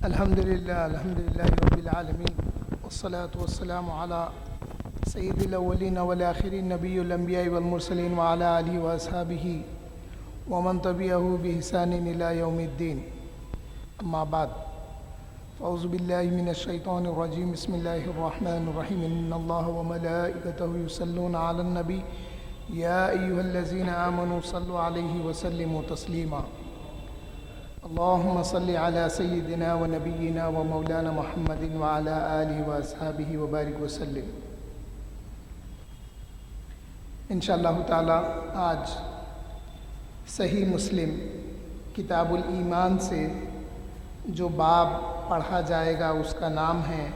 الحمد للہ رب العالمین والصلاة والسلام علی سید الاولین والآخرین نبی الانبیاء والمرسلین وعلی آلہ واصحابہ ومن تبعہ بإحسان الی یوم الدین، اما بعد فاعوذ باللہ من الشیطان الرجیم، بسم اللہ الرحمن الرحیم، ان اللہ وملائکتہ یصلون علی النبی یا ایہا الذین آمنوا صلوا علیہ وسلموا تسلیما۔ اللہم صلی علی سیدنا و نبینا و مولانا محمد وعلی آلہ واصحابہ وبارک وسلم۔ انشاءاللہ تعالی آج صحیح مسلم کتاب الایمان سے جو باب پڑھا جائے گا اس کا نام ہے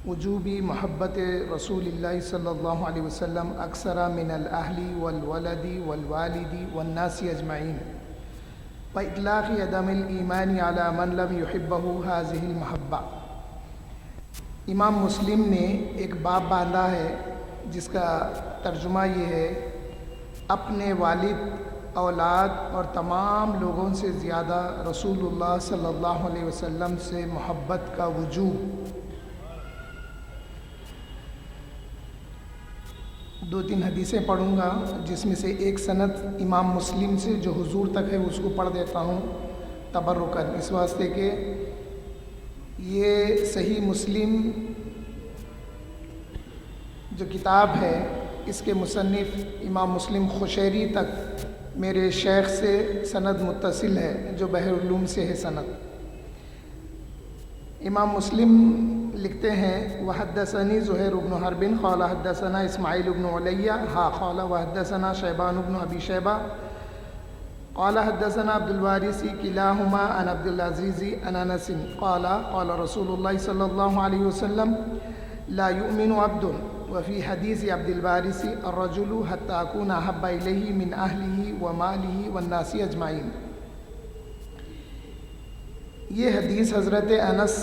وجوبی محبت رسول اللہ صلی اللہ علیہ وسلم اکثر من الاہل والولد والوالد والناس اجمعین وإطلاق عدم الإيمان على من لم يحبه هذه المحبة۔ امام مسلم نے ایک باب باندھا ہے جس کا ترجمہ یہ ہے اپنے والد، اولاد اور تمام لوگوں سے زیادہ رسول اللہ صلی اللہ علیہ وسلم سے محبت کا وجوب۔ دو تین حدیثیں پڑھوں گا جس میں سے ایک سند امام مسلم سے جو حضور تک ہے اس کو پڑھ دیتا ہوں تبرکاً، اس واسطے کہ یہ صحیح مسلم جو کتاب ہے اس کے مصنف امام مسلم قشیری تک میرے شیخ سے سند متصل ہے جو بحر العلوم سے ہے سند۔ امام مسلم لکھتے ہیں وحدثنی زہیر بن حرب قال حدثنا اسماعیل بن علیہ قال وحدثنا شیبان بن ابی شیبہ قال حدثنا عبد الوارث کلاہما عن عبد العزیز عن انس قال قال رسول اللہ صلی اللہ علیہ وسلم لا یؤمن عبد وفی حدیث عبد الوارث الرجل حتی اکون احب الیہ من اہلہ ومالہ والناس اجمعین۔ یہ حدیث حضرت انس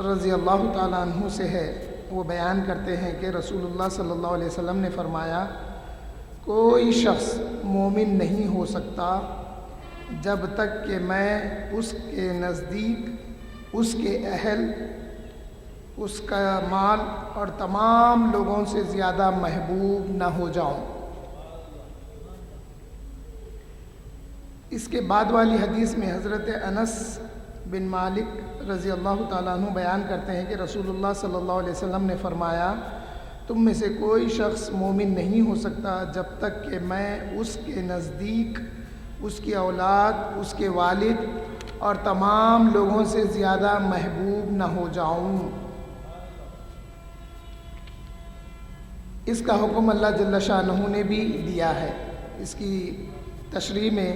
رضی اللہ تعالیٰ عنہ سے ہے۔ وہ بیان کرتے ہیں کہ رسول اللہ صلی اللہ علیہ وسلم نے فرمایا کوئی شخص مومن نہیں ہو سکتا جب تک کہ میں اس کے نزدیک، اس کے اہل، اس کا مال اور تمام لوگوں سے زیادہ محبوب نہ ہو جاؤں۔ اس کے بعد والی حدیث میں حضرت انس بن مالک رضی اللہ تعالیٰ عنہ بیان کرتے ہیں کہ رسول اللہ صلی اللہ علیہ وسلم نے فرمایا تم میں سے کوئی شخص مومن نہیں ہو سکتا جب تک کہ میں اس کے نزدیک، اس کی اولاد، اس کے والد اور تمام لوگوں سے زیادہ محبوب نہ ہو جاؤں۔ اس کا حکم اللہ جل شانہ نے بھی دیا ہے۔ اس کی تشریح میں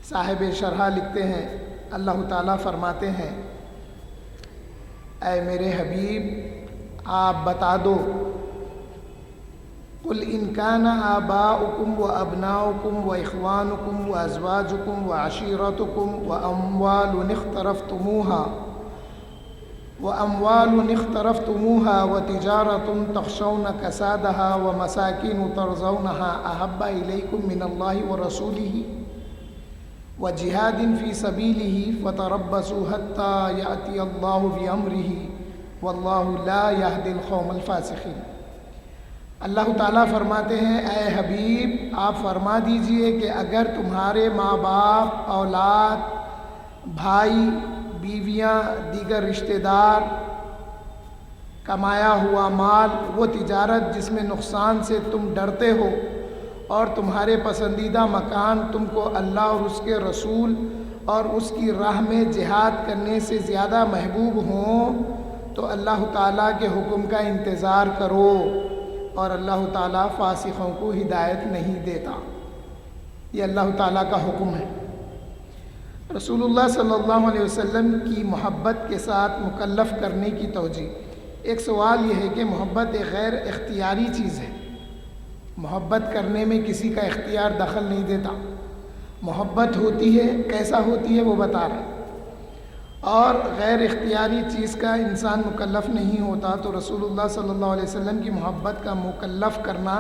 صاحب شرح لکھتے ہیں اللہ تعالیٰ فرماتے ہیں اے میرے حبیب آپ بتا دو قل ان کان آباؤکم و ابناؤکم و اخوانکم و ازواجکم و عشیرتکم واموال اخترفتموها وتجارة تخشون کسادها ومساکن ترضونها احب الیکم من اللہ ورسولہ وجہاد فی سبیلہ فتربصوا حتی یأتی اللہ بامرہ واللہ لا یہدی القوم الفاسقین۔ اللہ تعالیٰ فرماتے ہیں اے حبیب آپ فرما دیجئے کہ اگر تمہارے ماں باپ، اولاد، بھائی، بیویاں، دیگر رشتہ دار، کمایا ہوا مال، وہ تجارت جس میں نقصان سے تم ڈرتے ہو اور تمہارے پسندیدہ مکان تم کو اللہ اور اس کے رسول اور اس کی راہ میں جہاد کرنے سے زیادہ محبوب ہوں تو اللہ تعالیٰ کے حکم کا انتظار کرو، اور اللہ تعالیٰ فاسقوں کو ہدایت نہیں دیتا۔ یہ اللہ تعالیٰ کا حکم ہے۔ رسول اللہ صلی اللہ علیہ وسلم کی محبت کے ساتھ مکلف کرنے کی توجیہ۔ ایک سوال یہ ہے کہ محبت ایک غیر اختیاری چیز ہے، محبت کرنے میں کسی کا اختیار دخل نہیں دیتا۔ محبت ہوتی ہے، کیسا ہوتی ہے وہ بتا رہے ہیں، اور غیر اختیاری چیز کا انسان مکلف نہیں ہوتا، تو رسول اللہ صلی اللہ علیہ وسلم کی محبت کا مکلف کرنا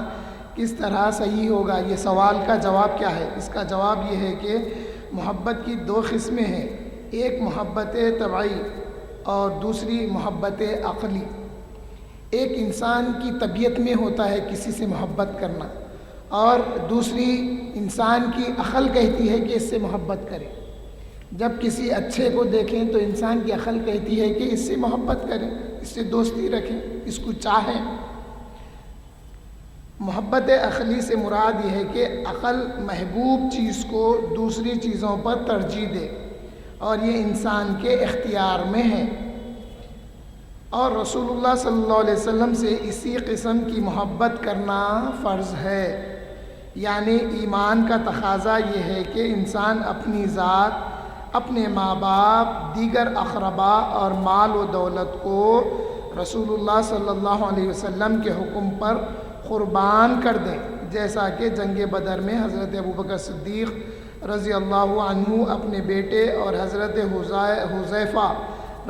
کس طرح صحیح ہوگا؟ یہ سوال کا جواب کیا ہے؟ اس کا جواب یہ ہے کہ محبت کی دو قسمیں ہیں، ایک محبت طبعی اور دوسری محبت عقلی۔ ایک انسان کی طبیعت میں ہوتا ہے کسی سے محبت کرنا، اور دوسری انسان کی عقل کہتی ہے کہ اس سے محبت کرے۔ جب کسی اچھے کو دیکھیں تو انسان کی عقل کہتی ہے کہ اس سے محبت کریں، اس سے دوستی رکھیں، اس کو چاہیں۔ محبت عقلی سے مراد یہ ہے کہ عقل محبوب چیز کو دوسری چیزوں پر ترجیح دے، اور یہ انسان کے اختیار میں ہے۔ اور رسول اللہ صلی اللہ علیہ وسلم سے اسی قسم کی محبت کرنا فرض ہے۔ یعنی ایمان کا تقاضا یہ ہے کہ انسان اپنی ذات، اپنے ماں باپ، دیگر اقربا اور مال و دولت کو رسول اللہ صلی اللہ علیہ وسلم کے حکم پر قربان کر دیں، جیسا کہ جنگ بدر میں حضرت ابوبکر صدیق رضی اللہ عنہ اپنے بیٹے اور حضرت حذیفہ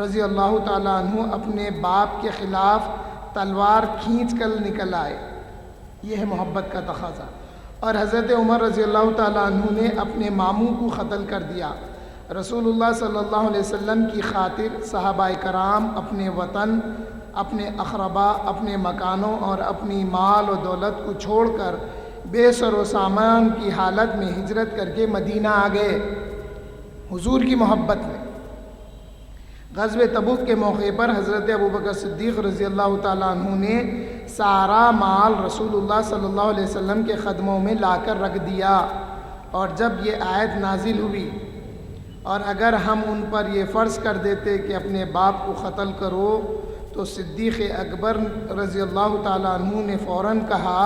رضی اللہ تعالیٰ عنہ اپنے باپ کے خلاف تلوار کھینچ کر نکل آئے۔ یہ ہے محبت کا تقاضا۔ اور حضرت عمر رضی اللہ تعالیٰ عنہ نے اپنے ماموں کو قتل کر دیا۔ رسول اللہ صلی اللہ علیہ وسلم کی خاطر صحابہ کرام اپنے وطن، اپنے اقربا، اپنے مکانوں اور اپنی مال و دولت کو چھوڑ کر بے سر و سامان کی حالت میں ہجرت کر کے مدینہ آ گئے حضور کی محبت میں۔ غزوہ تبوک کے موقع پر حضرت ابوبکر صدیق رضی اللہ تعالیٰ عنہ نے سارا مال رسول اللہ صلی اللہ علیہ وسلم کے قدموں میں لا کر رکھ دیا۔ اور جب یہ آیت نازل ہوئی، اور اگر ہم ان پر یہ فرض کر دیتے کہ اپنے باپ کو قتل کرو، تو صدیق اکبر رضی اللہ تعالیٰ عنہ نے فوراً کہا،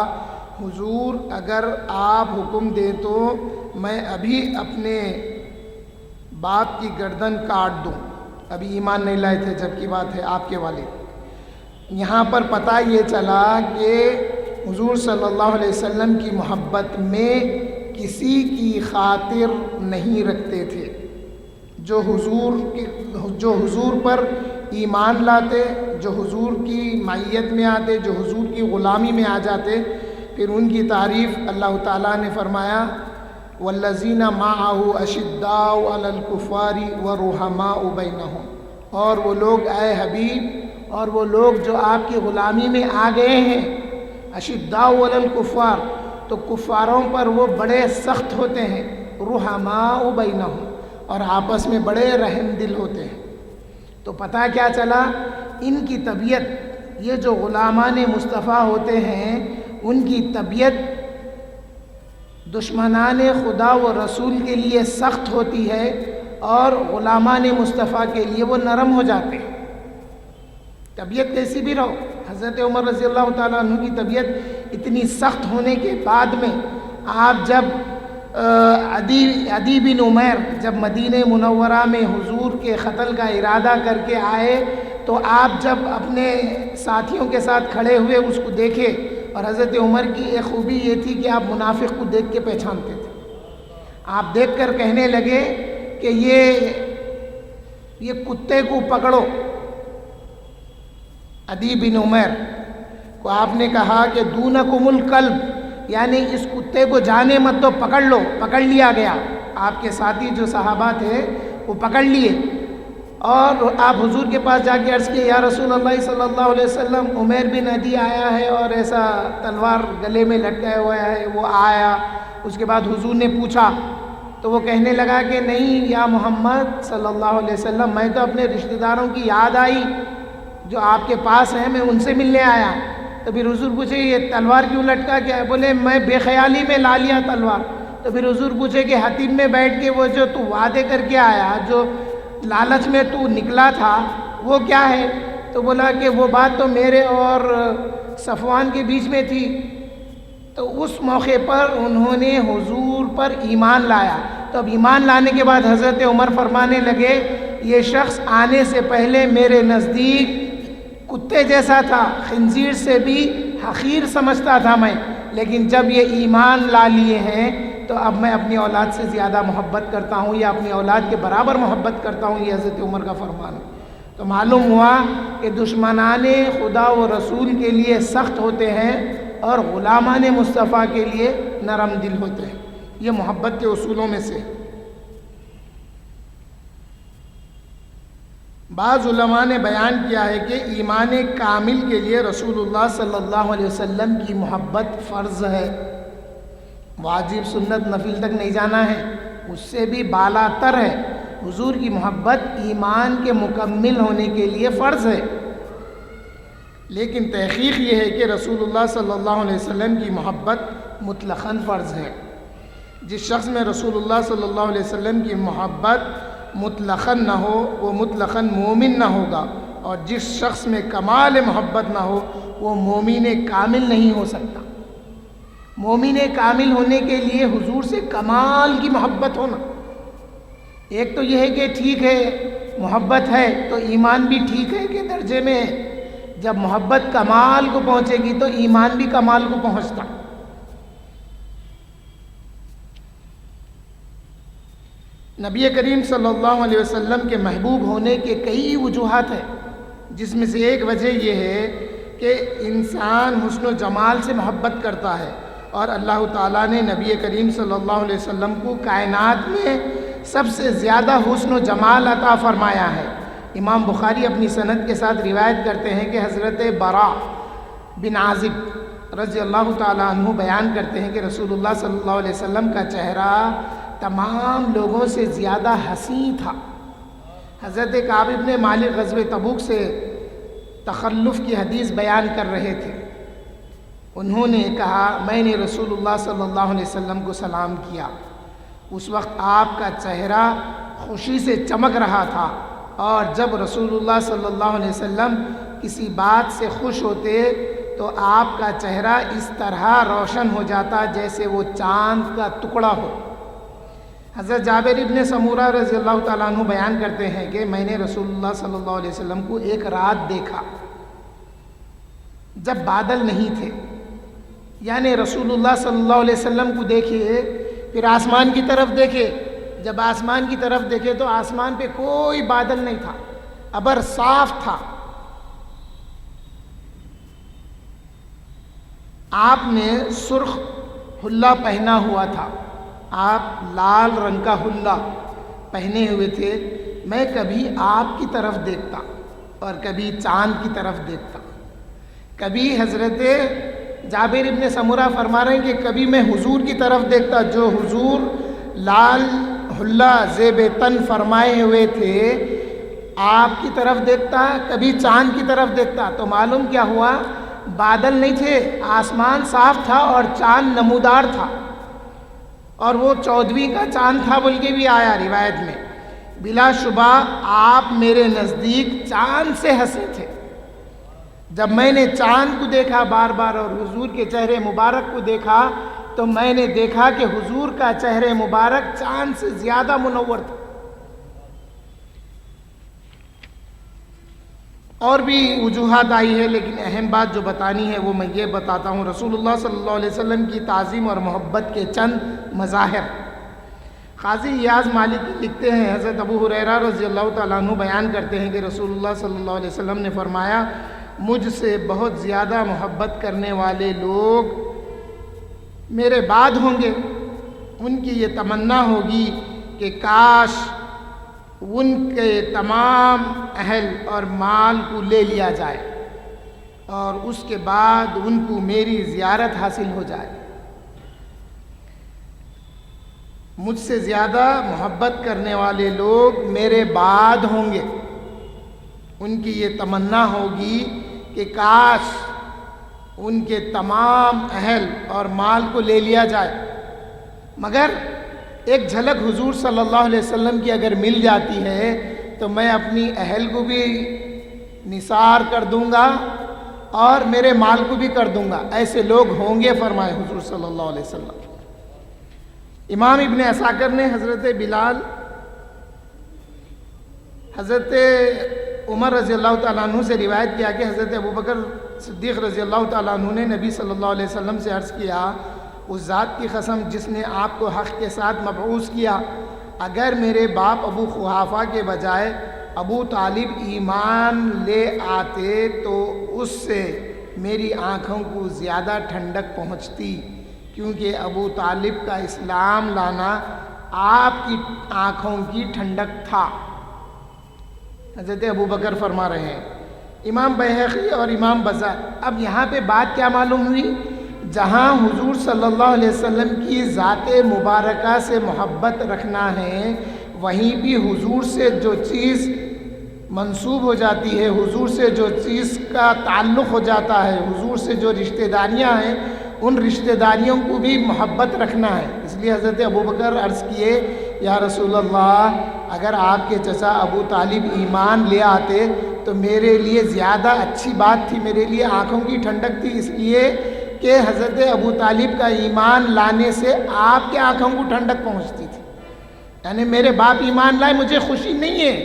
حضور اگر آپ حکم دیں تو میں ابھی اپنے باپ کی گردن کاٹ دوں۔ ابھی ایمان نہیں لائے تھے جب کی بات ہے آپ کے والد۔ یہاں پر پتہ یہ چلا کہ حضور صلی اللہ علیہ وسلم کی محبت میں کسی کی خاطر نہیں رکھتے تھے۔ جو حضور پر ایمان لاتے، جو حضور کی معیت میں آتے، جو حضور کی غلامی میں آ جاتے، پھر ان کی تعریف اللہ تعالیٰ نے فرمایا، والذین معه اشداء علی الکفار ورحماء بینہم۔ اور وہ لوگ اے حبیب، اور وہ لوگ جو آپ کی غلامی میں آ گئے ہیں، اشداء علی الکفار، تو کفاروں پر وہ بڑے سخت ہوتے ہیں، رحماء بینہم، اور آپس میں بڑے رحم دل ہوتے ہیں۔ تو پتہ کیا چلا، ان کی طبیعت، یہ جو غلامان مصطفیٰ ہوتے ہیں، ان کی طبیعت دشمنان خدا و رسول کے لیے سخت ہوتی ہے، اور غلامان مصطفیٰ کے لیے وہ نرم ہو جاتے ہیں۔ طبیعت کیسی بھی رہو، حضرت عمر رضی اللہ تعالیٰ عنہ کی طبیعت اتنی سخت ہونے کے بعد میں آپ جب عدی بن عمیر جب مدینہ منورہ میں حضور کے قتل کا ارادہ کر کے آئے، تو آپ جب اپنے ساتھیوں کے ساتھ کھڑے ہوئے اس کو دیکھے، اور حضرت عمر کی ایک خوبی یہ تھی کہ آپ منافق کو دیکھ کے پہچانتے تھے۔ آپ دیکھ کر کہنے لگے کہ یہ کتے کو پکڑو۔ عدی بن عمیر کو آپ نے کہا کہ دونکم الکلب، یعنی اس کتے کو جانے مت تو پکڑ لو۔ پکڑ لیا گیا، آپ کے ساتھی جو صحابہ تھے وہ پکڑ لیے، اور آپ حضور کے پاس جا کے عرض کیے، یا رسول اللہ صلی اللہ علیہ وسلم، عمیر بن عدی آیا ہے اور ایسا تلوار گلے میں لٹکایا ہوا ہے۔ وہ آیا، اس کے بعد حضور نے پوچھا تو وہ کہنے لگا کہ نہیں یا محمد صلی اللہ علیہ وسلم، میں تو اپنے رشتہ داروں کی یاد آئی جو آپ کے پاس ہیں، میں ان سے ملنے آیا۔ تو پھر حضور پوچھے یہ تلوار کیوں لٹکا کیا ہے؟ بولے میں بے خیالی میں لا لیا تلوار۔ تو پھر حضور پوچھے کہ حتیم میں بیٹھ کے وہ جو تو وعدے کر کے آیا، جو لالچ میں تو نکلا تھا، وہ کیا ہے؟ تو بولا کہ وہ بات تو میرے اور صفوان کے بیچ میں تھی۔ تو اس موقع پر انہوں نے حضور پر ایمان لایا۔ تو اب ایمان لانے کے بعد حضرت عمر فرمانے لگے، یہ شخص آنے سے پہلے میرے نزدیک کتے جیسا تھا، خنزیر سے بھی حقیر سمجھتا تھا میں، لیکن جب یہ ایمان لا لیے ہیں تو اب میں اپنی اولاد سے زیادہ محبت کرتا ہوں، یا اپنی اولاد کے برابر محبت کرتا ہوں۔ یہ حضرت عمر کا فرمان ہے۔ تو معلوم ہوا کہ دشمنان خدا و رسول کے لیے سخت ہوتے ہیں، اور غلامان مصطفیٰ کے لیے نرم دل ہوتے ہیں۔ یہ محبت کے اصولوں میں سے۔ بعض علماء نے بیان کیا ہے کہ ایمان کامل کے لیے رسول اللہ صلی اللہ علیہ وسلم کی محبت فرض ہے، واجب سنت نفل تک نہیں جانا ہے، اس سے بھی بالا تر ہے۔ حضور کی محبت ایمان کے مکمل ہونے کے لیے فرض ہے، لیکن تحقیق یہ ہے کہ رسول اللہ صلی اللہ علیہ وسلم کی محبت مطلقاً فرض ہے۔ جس شخص میں رسول اللہ صلی اللہ علیہ وسلم کی محبت مطلقاً نہ ہو وہ مطلقاً مومن نہ ہوگا، اور جس شخص میں کمال محبت نہ ہو وہ مومن کامل نہیں ہو سکتا۔ مومن کامل ہونے کے لیے حضور سے کمال کی محبت ہونا، ایک تو یہ ہے کہ ٹھیک ہے محبت ہے تو ایمان بھی ٹھیک ہے کہ درجے میں ہے، جب محبت کمال کو پہنچے گی تو ایمان بھی کمال کو پہنچتا۔ نبی کریم صلی اللہ علیہ وسلم کے محبوب ہونے کے کئی وجوہات ہیں، جس میں سے ایک وجہ یہ ہے کہ انسان حسن و جمال سے محبت کرتا ہے، اور اللہ تعالیٰ نے نبی کریم صلی اللہ علیہ وسلم کو کائنات میں سب سے زیادہ حسن و جمال عطا فرمایا ہے۔ امام بخاری اپنی سند کے ساتھ روایت کرتے ہیں کہ حضرت براء بن عازب رضی اللہ تعالیٰ عنہ بیان کرتے ہیں کہ رسول اللہ صلی اللہ علیہ وسلم کا چہرہ تمام لوگوں سے زیادہ حسین تھا۔ حضرت کعب بن مالک غزوہ تبوک سے تخلف کی حدیث بیان کر رہے تھے، انہوں نے کہا میں نے رسول اللہ صلی اللہ علیہ وسلم کو سلام کیا، اس وقت آپ کا چہرہ خوشی سے چمک رہا تھا، اور جب رسول اللہ صلی اللہ علیہ وسلم کسی بات سے خوش ہوتے تو آپ کا چہرہ اس طرح روشن ہو جاتا جیسے وہ چاند کا ٹکڑا ہو۔ حضرت جابر بن سمورہ رضی اللہ تعالیٰ عنہ بیان کرتے ہیں کہ میں نے رسول اللہ صلی اللہ علیہ وسلم کو ایک رات دیکھا جب بادل نہیں تھے، یعنی رسول اللہ صلی اللہ علیہ وسلم کو دیکھیے پھر آسمان کی طرف دیکھے، جب آسمان کی طرف دیکھے تو آسمان پہ کوئی بادل نہیں تھا، ابر صاف تھا۔ آپ نے سرخ حلہ پہنا ہوا تھا، آپ لال رنگ کا حلہ پہنے ہوئے تھے۔ میں کبھی آپ کی طرف دیکھتا اور کبھی چاند کی طرف دیکھتا، کبھی حضرت جابر ابن سمورہ فرما رہے ہیں کہ کبھی میں حضور کی طرف دیکھتا جو حضور لال حلہ زیب تن فرمائے ہوئے تھے، آپ کی طرف دیکھتا، کبھی چاند کی طرف دیکھتا۔ تو معلوم کیا ہوا، بادل نہیں تھے، آسمان صاف تھا اور چاند نمودار تھا، اور وہ 14ویں کا چاند تھا بول کے بھی آیا روایت میں۔ بلا شبہ آپ میرے نزدیک چاند سے ہنسے تھے۔ جب میں نے چاند کو دیکھا بار بار اور حضور کے چہرے مبارک کو دیکھا تو میں نے دیکھا کہ حضور کا چہرے مبارک چاند سے زیادہ منور تھا۔ اور بھی وجوہات آئی ہے، لیکن اہم بات جو بتانی ہے وہ میں یہ بتاتا ہوں۔ رسول اللہ صلی اللہ علیہ وسلم کی تعظیم اور محبت کے چند مظاہر۔ قاضی ایاز مالکی لکھتے ہیں، حضرت ابو ہریرہ رضی اللہ تعالیٰ عنہ بیان کرتے ہیں کہ رسول اللہ صلی اللہ علیہ وسلم نے فرمایا مجھ سے بہت زیادہ محبت کرنے والے لوگ میرے بعد ہوں گے، ان کی یہ تمنا ہوگی کہ کاش ان کے تمام اہل اور مال کو لے لیا جائے اور اس کے بعد ان کو میری زیارت حاصل ہو جائے۔ مجھ سے زیادہ محبت کرنے والے لوگ میرے بعد ہوں گے، ان کی یہ تمنا ہوگی کہ کاش ان کے تمام اہل اور مال کو لے لیا جائے، مگر ایک جھلک حضور صلی اللہ علیہ وسلم کی اگر مل جاتی ہے تو میں اپنی اہل کو بھی نثار کر دوں گا اور میرے مال کو بھی کر دوں گا، ایسے لوگ ہوں گے فرمائے حضور صلی اللہ علیہ وسلم۔ امام ابن عساکر نے حضرت بلال، حضرت عمر رضی اللہ تعالیٰ عنہ سے روایت کیا کہ حضرت ابوبکر صدیق رضی اللہ تعالیٰ عنہ نے نبی صلی اللہ علیہ وسلم سے عرض کیا، اس ذات کی قسم جس نے آپ کو حق کے ساتھ مبعوث کیا، اگر میرے باپ ابو قحافہ کے بجائے ابو طالب ایمان لے آتے تو اس سے میری آنکھوں کو زیادہ ٹھنڈک پہنچتی، کیونکہ ابو طالب کا اسلام لانا آپ کی آنکھوں کی ٹھنڈک تھا۔ حضرت ابو بکر فرما رہے ہیں. امام بیہقی اور امام بزار. اب یہاں پہ بات کیا معلوم ہوئی؟ جہاں حضور صلی اللہ علیہ وسلم کی ذات مبارکہ سے محبت رکھنا ہے، وہیں بھی حضور سے جو چیز منسوب ہو جاتی ہے، حضور سے جو چیز کا تعلق ہو جاتا ہے، حضور سے جو رشتہ داریاں ہیں، ان رشتہ داریوں کو بھی محبت رکھنا ہے. اس لیے حضرت ابو بکر عرض کیے، یا رسول اللہ، اگر آپ کے چچا ابو طالب ایمان لے آتے تو میرے لیے زیادہ اچھی بات تھی، میرے لیے آنکھوں کی ٹھنڈک تھی، اس لیے کہ حضرت ابو طالب کا ایمان لانے سے آپ کے آنکھوں کو ٹھنڈک پہنچتی تھی. یعنی میرے باپ ایمان لائے، مجھے خوشی نہیں ہے،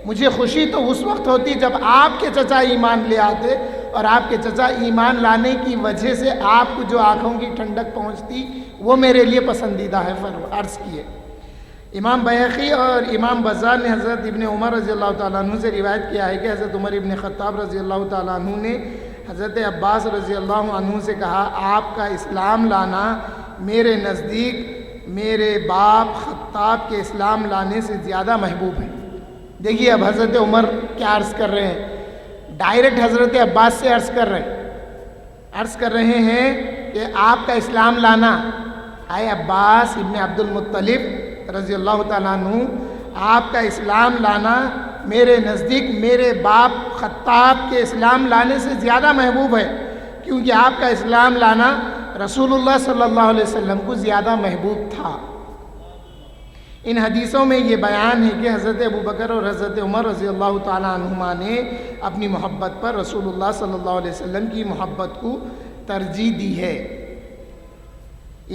مجھے خوشی تو اس وقت ہوتی جب آپ کے چچا ایمان لے آتے، اور آپ کے چچا ایمان لانے کی وجہ سے آپ کو جو آنکھوں کی ٹھنڈک پہنچتی وہ میرے لیے پسندیدہ ہے. عرض کیے. امام بیہقی اور امام بزار نے حضرت ابن عمر رضی اللہ تعالیٰ عنہ سے روایت کیا ہے کہ حضرت عمر ابن خطاب رضی اللہ تعالیٰ عنہ نے حضرت عباس رضی اللہ عنہ سے کہا، آپ کا اسلام لانا میرے نزدیک میرے باپ خطاب کے اسلام لانے سے زیادہ محبوب ہے. دیکھیے اب حضرت عمر کیا عرض کر رہے ہیں، ڈائریکٹ حضرت عباس سے عرض کر رہے ہیں کہ آپ کا اسلام لانا، اے عباس ابن عبد المطلب رضی اللہ تعالیٰ عنہ، آپ کا اسلام لانا میرے نزدیک میرے باپ خطاب کے اسلام لانے سے زیادہ محبوب ہے، کیونکہ آپ کا اسلام لانا رسول اللہ صلی اللہ علیہ وسلم کو زیادہ محبوب تھا. ان حدیثوں میں یہ بیان ہے کہ حضرت ابو بکر اور حضرت عمر رضی اللہ تعالیٰ عنہما نے اپنی محبت پر رسول اللہ صلی اللہ علیہ وسلم کی محبت کو ترجیح دی ہے.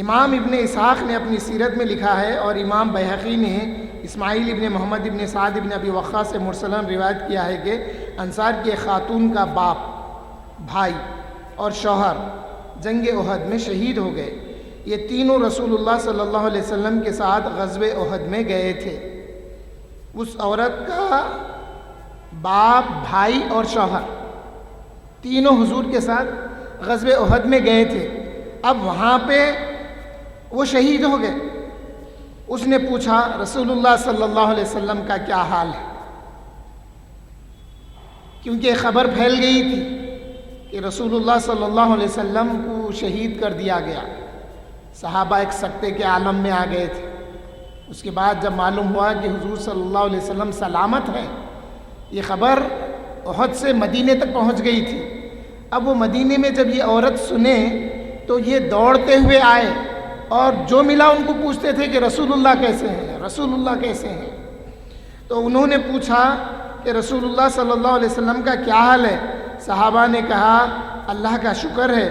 امام ابن اسحاق نے اپنی سیرت میں لکھا ہے، اور امام بیہقی نے اسماعیل ابن محمد ابن سعد ابن ابی وقاص سے مرسلاً روایت کیا ہے کہ انصار کی خاتون کا باپ، بھائی اور شوہر جنگ احد میں شہید ہو گئے. یہ تینوں رسول اللہ صلی اللہ علیہ وسلم کے ساتھ غزوہ احد میں گئے تھے. اس عورت کا باپ، بھائی اور شوہر تینوں حضور کے ساتھ غزوہ احد میں گئے تھے. اب وہاں پہ وہ شہید ہو گئے. اس نے پوچھا رسول اللہ صلی اللہ علیہ وسلم کا کیا حال ہے، کیونکہ خبر پھیل گئی تھی کہ رسول اللہ صلی اللہ علیہ وسلم کو شہید کر دیا گیا. صحابہ ایک سکتے کے عالم میں آ گئے تھے. اس کے بعد جب معلوم ہوا کہ حضور صلی اللہ علیہ وسلم سلامت ہیں، یہ خبر احد سے مدینے تک پہنچ گئی تھی. اب وہ مدینے میں جب یہ عورت سنے تو یہ دوڑتے ہوئے آئے اور جو ملا ان کو پوچھتے تھے کہ رسول اللہ کیسے ہیں، رسول اللہ کیسے ہیں. تو انہوں نے پوچھا کہ رسول اللہ صلی اللہ علیہ وسلم کا کیا حال ہے. صحابہ نے کہا، اللہ کا شکر ہے،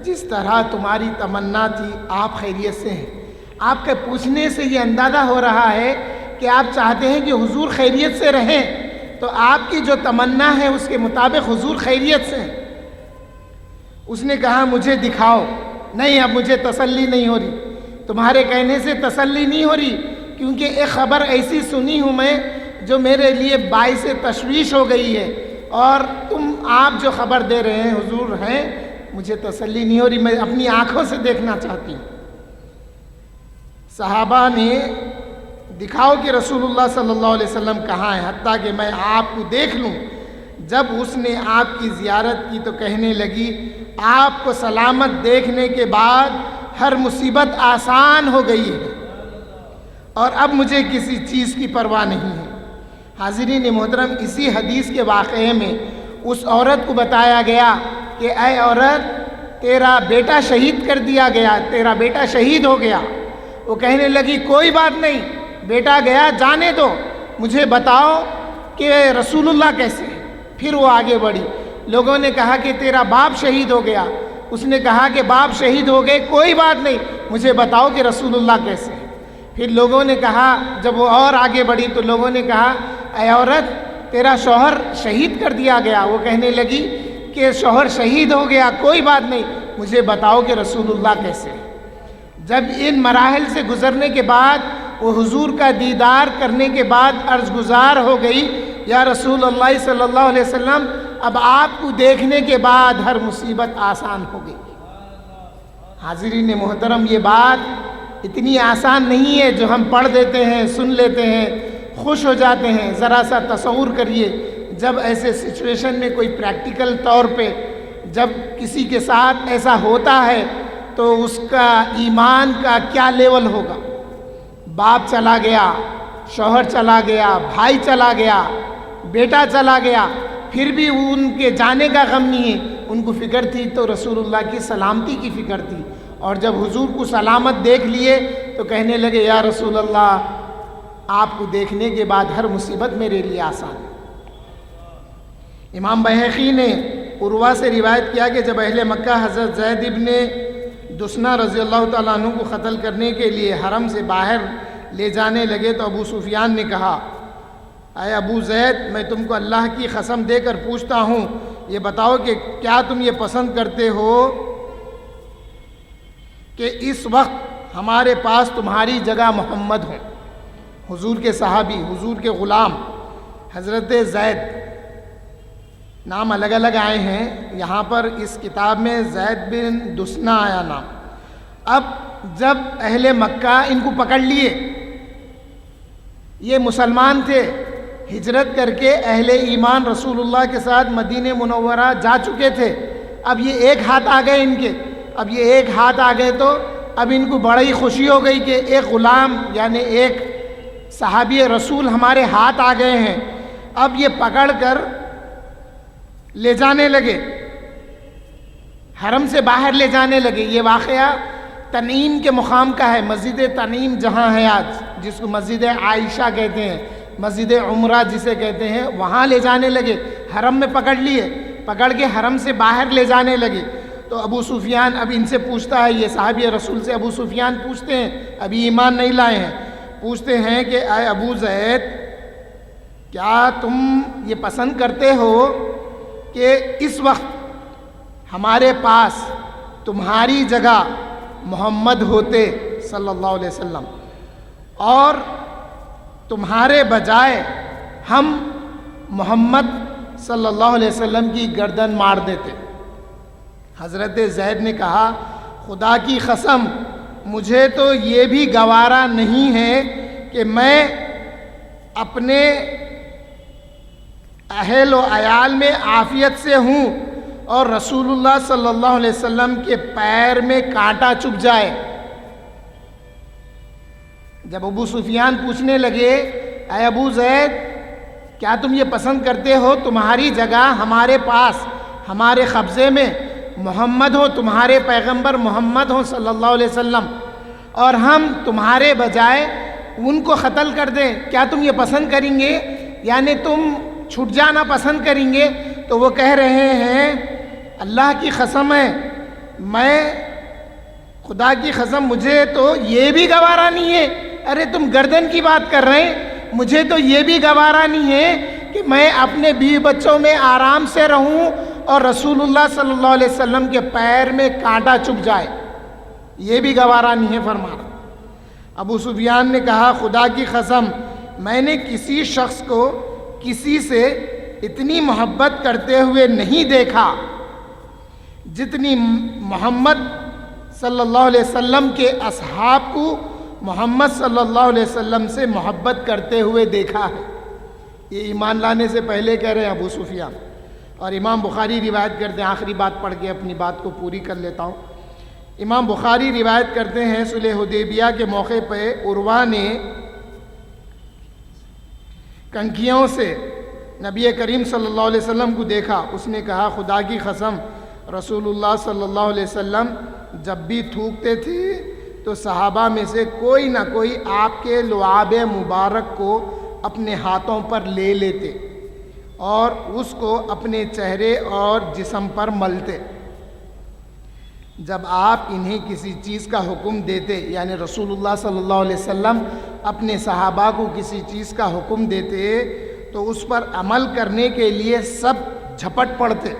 جس طرح تمہاری تمنا تھی آپ خیریت سے ہیں. آپ کے پوچھنے سے یہ اندازہ ہو رہا ہے کہ آپ چاہتے ہیں کہ حضور خیریت سے رہیں، تو آپ کی جو تمنا ہے اس کے مطابق حضور خیریت سے ہیں. اس نے کہا مجھے دکھاؤ. نہیں، اب مجھے تسلی نہیں ہو رہی، تمہارے کہنے سے تسلی نہیں ہو رہی، کیونکہ ایک خبر ایسی سنی ہوں میں جو میرے لیے باعث تشویش ہو گئی ہے، اور آپ جو خبر دے رہے ہیں حضور ہیں، مجھے تسلی نہیں ہو رہی، میں اپنی آنکھوں سے دیکھنا چاہتی ہوں. صحابہ نے دکھاؤ کہ رسول اللہ صلی اللہ علیہ وسلم کہاں ہیں، حتیٰ کہ میں آپ کو دیکھ لوں. جب اس نے آپ کی زیارت کی تو کہنے لگی، آپ کو سلامت دیکھنے کے بعد ہر مصیبت آسان ہو گئی ہے، اور اب مجھے کسی چیز کی پرواہ نہیں ہے. حاضرین محترم، اسی حدیث کے واقعے میں اس عورت کو بتایا گیا کہ اے عورت، تیرا بیٹا شہید کر دیا گیا، تیرا بیٹا شہید ہو گیا. وہ کہنے لگی کوئی بات نہیں، بیٹا گیا جانے دو، مجھے بتاؤ کہ رسول اللہ کیسے ہیں. پھر وہ آگے بڑھی. لوگوں نے کہا کہ تیرا باپ شہید ہو گیا. اس نے کہا کہ باپ شہید ہو گئے، کوئی بات نہیں، مجھے بتاؤ کہ رسول اللہ کیسے ہیں. پھر لوگوں نے کہا، جب وہ اور آگے بڑھی تو لوگوں نے کہا اے عورت، تیرا شوہر شہید کر دیا گیا. وہ کہنے لگی کہ شوہر شہید ہو گیا، کوئی بات نہیں، مجھے بتاؤ کہ رسول اللہ کیسے ہیں. جب ان مراحل سے گزرنے کے بعد وہ حضور کا دیدار کرنے کے بعد عرض گزار ہو گئی، یا رسول اللہ صلی اللہ علیہ وسلم، اب آپ کو دیکھنے کے بعد ہر مصیبت آسان ہو گئی. حاضرین محترم، یہ بات اتنی آسان نہیں ہے جو ہم پڑھ دیتے ہیں، سن لیتے ہیں. خوش ہو جاتے ہیں۔ ذرا سا تصور کریے، جب ایسے سچویشن میں کوئی پریکٹیکل طور پہ جب کسی کے ساتھ ایسا ہوتا ہے تو اس کا ایمان کا کیا لیول ہوگا۔ باپ چلا گیا، شوہر چلا گیا، بھائی چلا گیا، بیٹا چلا گیا، پھر بھی ان کے جانے کا غم نہیں ہے، ان کو فکر تھی تو رسول اللہ کی سلامتی کی فکر تھی۔ اور جب حضور کو سلامت دیکھ لیے تو کہنے لگے یا رسول اللہ، آپ کو دیکھنے کے بعد ہر مصیبت میرے لیے آسان ہے۔ امام بہقی نے عروہ سے روایت کیا کہ جب اہل مکہ حضرت زید ابن دسنہ رضی اللہ تعالیٰ عنہ کو قتل کرنے کے لیے حرم سے باہر لے جانے لگے تو ابو سفیان نے کہا، اے ابو زید، میں تم کو اللہ کی قسم دے کر پوچھتا ہوں، یہ بتاؤ کہ کیا تم یہ پسند کرتے ہو کہ اس وقت ہمارے پاس تمہاری جگہ محمد ہوں؟ حضور کے صحابی، حضور کے غلام حضرت زید، نام الگ الگ آئے ہیں، یہاں پر اس کتاب میں زید بن دسنہ آیا نام۔ اب جب اہل مکہ ان کو پکڑ لیے، یہ مسلمان تھے، ہجرت کر کے اہل ایمان رسول اللہ کے ساتھ مدینہ منورہ جا چکے تھے، اب یہ ایک ہاتھ آ گئے ان کے، اب یہ ایک ہاتھ آ گئے تو اب ان کو بڑی خوشی ہو گئی کہ ایک غلام یعنی ایک صحابی رسول ہمارے ہاتھ آ گئے ہیں۔ اب یہ پکڑ کر لے جانے لگے، حرم سے باہر لے جانے لگے۔ یہ واقعہ تنعیم کے مقام کا ہے، مسجد تنعیم جہاں ہے آج، جس کو مسجد عائشہ کہتے ہیں، مسجد عمرہ جسے کہتے ہیں، وہاں لے جانے لگے۔ حرم میں پکڑ لیے، پکڑ کے حرم سے باہر لے جانے لگے تو ابو سفیان اب ان سے پوچھتا ہے، یہ صحابی رسول سے ابو سفیان پوچھتے ہیں، ابھی ایمان نہیں لائے ہیں، پوچھتے ہیں کہ اے ابو زید، کیا تم یہ پسند کرتے ہو کہ اس وقت ہمارے پاس تمہاری جگہ محمد ہوتے صلی اللہ علیہ وسلم اور تمہارے بجائے ہم محمد صلی اللہ علیہ وسلم کی گردن مار دیتے؟ حضرت زید نے کہا، خدا کی قسم، مجھے تو یہ بھی گوارا نہیں ہے کہ میں اپنے اہل و عیال میں عافیت سے ہوں اور رسول اللہ صلی اللہ علیہ وسلم کے پیر میں کانٹا چبھ جائے۔ جب ابو سفیان پوچھنے لگے، اے ابو زید، کیا تم یہ پسند کرتے ہو تمہاری جگہ ہمارے پاس، ہمارے قبضے میں محمد ہو، تمہارے پیغمبر محمد ہو صلی اللہ علیہ وسلم، اور ہم تمہارے بجائے ان کو قتل کر دیں، کیا تم یہ پسند کریں گے؟ یعنی تم چھٹ جانا پسند کریں گے؟ تو وہ کہہ رہے ہیں، اللہ کی قسم ہے، میں خدا کی قسم، مجھے تو یہ بھی گوارا نہیں ہے۔ ارے تم گردن کی بات کر رہے ہیں، مجھے تو یہ بھی گوارا نہیں ہے کہ میں اپنے بیوی بچوں میں آرام سے رہوں اور رسول اللہ صلی اللہ علیہ وسلم کے پیر میں کانٹا چبھ جائے، یہ بھی گوارا نہیں ہے فرمانا۔ ابو سفیان نے کہا، خدا کی قسم، میں نے کسی شخص کو کسی سے اتنی محبت کرتے ہوئے نہیں دیکھا جتنی محمد صلی اللہ علیہ وسلم کے اصحاب کو محمد صلی اللہ علیہ وسلم سے محبت کرتے ہوئے دیکھا ہے۔ یہ ایمان لانے سے پہلے کہہ رہے ہیں ابو سفیان، اور امام بخاری روایت کرتے ہیں، آخری بات پڑھ کے اپنی بات کو پوری کر لیتا ہوں۔ امام بخاری روایت کرتے ہیں، صلح حدیبیہ کے موقع پہ عروہ نے کنکھیوں سے نبی کریم صلی اللہ علیہ وسلم کو دیکھا۔ اس نے کہا، خدا کی قسم، رسول اللہ صلی اللہ علیہ وسلم جب بھی تھوکتے تھے تو صحابہ میں سے کوئی نہ کوئی آپ کے لعاب مبارک کو اپنے ہاتھوں پر لے لیتے اور اس کو اپنے چہرے اور جسم پر ملتے۔ جب آپ انہیں کسی چیز کا حکم دیتے، یعنی رسول اللہ صلی اللہ علیہ وسلم اپنے صحابہ کو کسی چیز کا حکم دیتے تو اس پر عمل کرنے کے لیے سب جھپٹ پڑتے،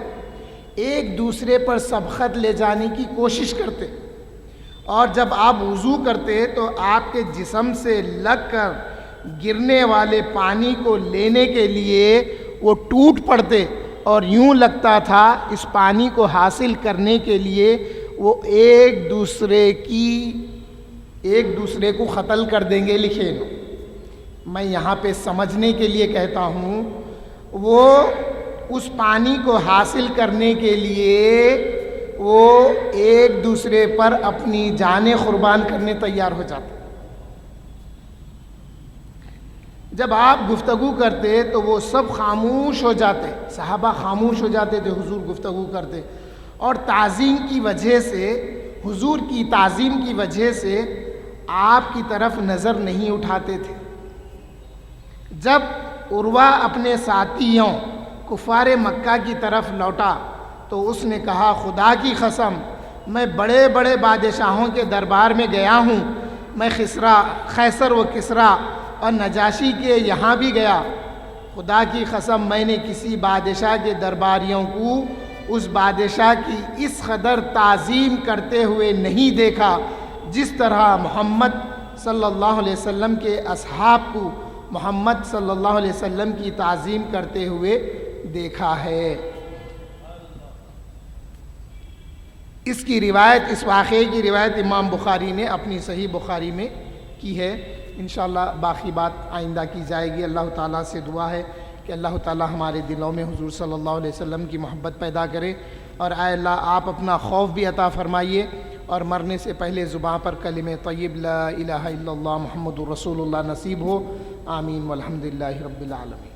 ایک دوسرے پر سبقت لے جانے کی کوشش کرتے، اور جب آپ وضو کرتے تو آپ کے جسم سے لگ کر گرنے والے پانی کو لینے کے لیے وہ ٹوٹ پڑتے، اور یوں لگتا تھا اس پانی کو حاصل کرنے کے لیے وہ ایک دوسرے کو قتل کر دیں گے۔ لکھے لو، میں یہاں پہ سمجھنے کے لیے کہتا ہوں، وہ اس پانی کو حاصل کرنے کے لیے وہ ایک دوسرے پر اپنی جانیں قربان کرنے تیار ہو جاتے۔ جب آپ گفتگو کرتے تو وہ سب خاموش ہو جاتے، صحابہ خاموش ہو جاتے تھے حضور گفتگو کرتے، اور تعظیم کی وجہ سے، حضور کی تعظیم کی وجہ سے آپ کی طرف نظر نہیں اٹھاتے تھے۔ جب عروہ اپنے ساتھیوں کفار مکہ کی طرف لوٹا تو اس نے کہا، خدا کی قسم میں بڑے بڑے بادشاہوں کے دربار میں گیا ہوں، میں خیصر و کسریٰ اور نجاشی کے یہاں بھی گیا، خدا کی قسم میں نے کسی بادشاہ کے درباریوں کو اس بادشاہ کی اس قدر تعظیم کرتے ہوئے نہیں دیکھا جس طرح محمد صلی اللہ علیہ وسلم کے اصحاب کو محمد صلی اللہ علیہ وسلم کی تعظیم کرتے ہوئے دیکھا ہے۔ اس کی روایت، اس واقعے کی روایت امام بخاری نے اپنی صحیح بخاری میں کی ہے۔ انشاءاللہ باقی بات آئندہ کی جائے گی۔ اللہ تعالیٰ سے دعا ہے کہ اللہ تعالیٰ ہمارے دلوں میں حضور صلی اللہ علیہ وسلم کی محبت پیدا کرے، اور اے اللہ آپ اپنا خوف بھی عطا فرمائیے، اور مرنے سے پہلے زباں پر کلمہ طیب لا الہ الا اللہ محمد الرسول اللہ نصیب ہو۔ آمین والحمد للہ رب العالمین۔